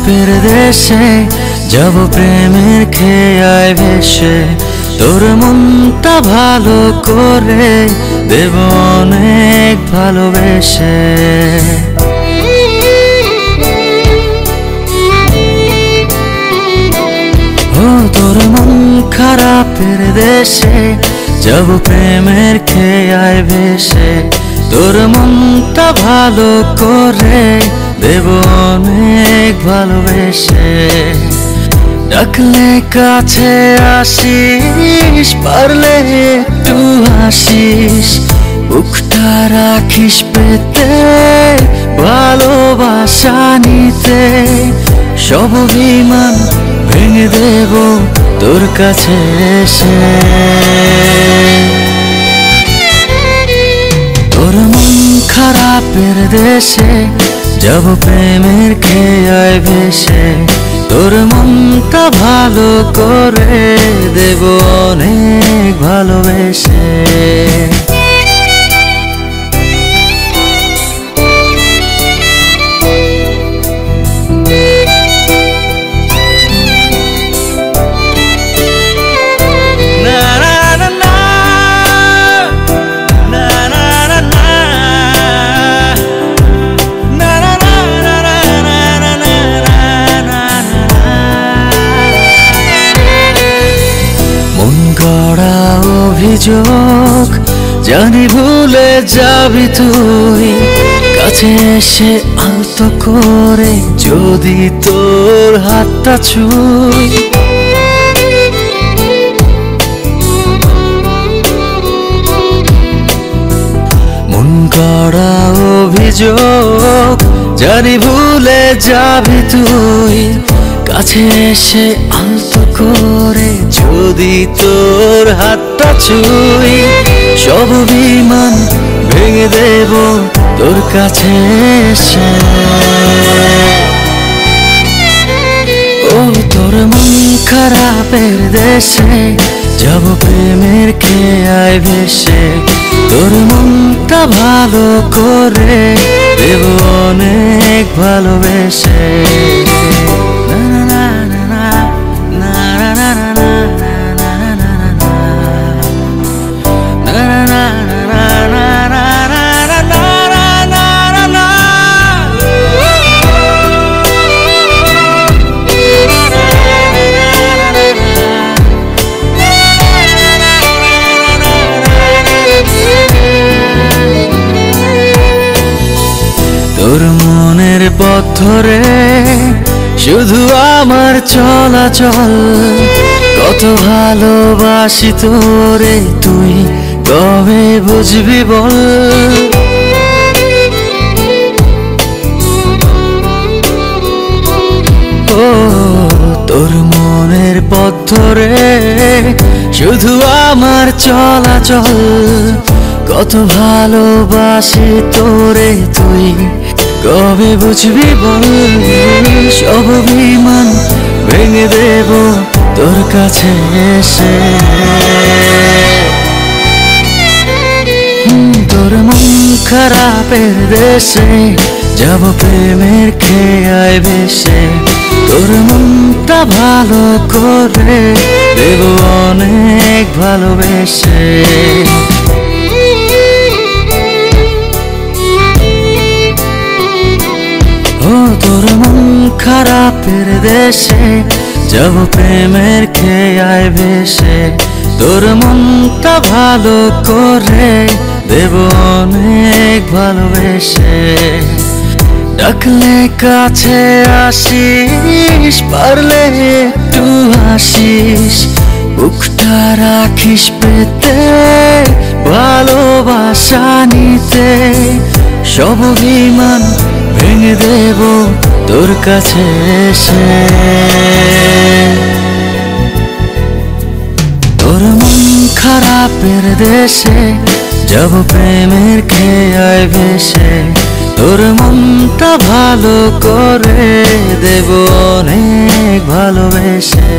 খারাপের দেশে যাব প্রেমের খেয়ায় ভেসে, তোর মনটা ভালো করে দেব অনেক ভালোবেসে। ও তোর মন খারাপের দেশে যাব প্রেমের খেয়ায় ভেসে, তোর মনটা ভালো করে দেব অনেক ভালোবেসে। ডাকলে কাছে আসিস, পারলে একটু হাসিস, বুকটা রাখিস পেতে ভালোবাসা নিতে। সব অভিমান ভেঙে দেব তোর কাছে এসে। তোর মন খারাপের দেশে যাব প্রেমের খেয়ায় ভেসে, তোর মনটা ভালো করে দেব অনেক ভালোবেসে। অভিযোগ জানি ভুলে যাবি তুই, কাছে এসে আলতো করে যদি তোর হাতটা ছুঁই। মন গড়া অভিযোগ জানি ভুলে যাবি তুই, কাছে এসে আলতো করে যদি তোর হাতটা ছুঁই। সব অভিমান ভেঙে দেব তোর কাছে এসে। ও তোর মন খারাপের দেশে যাব প্রেমের খেয়ায় ভেসে, তোর মনটা ভালো করে দেব অনেক ভালোবেসে। তোর মনের পথ ধরে শুধু আমার চলাচল, কত ভালোবাসি তোরে তুই কবে বুঝবি বল। ও তোর মনের পথ ধরে শুধু আমার চলাচল, কত ভালোবাসি তোরে তুই কবে বুঝবি বল। সব অভিমান ভেঙে দেব তোর কাছে এসে। তোর মন খারাপের দেশে যাব প্রেমের খেয়ায় ভেসে, তোর মনটা ভালো করে দেব অনেক ভালোবেসে। ও তোর মন খারাপের দেশে যাব প্রেমের খেয়ায় ভেসে, তোর মনটা ভালো করে দেব অনেক ভালোবেসে। ডাকলে কাছে আসিস, পারলে একটু হাসিস, বুকটা রাখিস পেতে ভালোবাসা নিতে। সব অভিমান ভেঙে দেব তোর কাছে এসে। তোর মন খারাপের দেশে যাব প্রেমের খেয়ায় ভেসে, তোর মনটা ভালো করে দেব অনেক ভালোবেসে।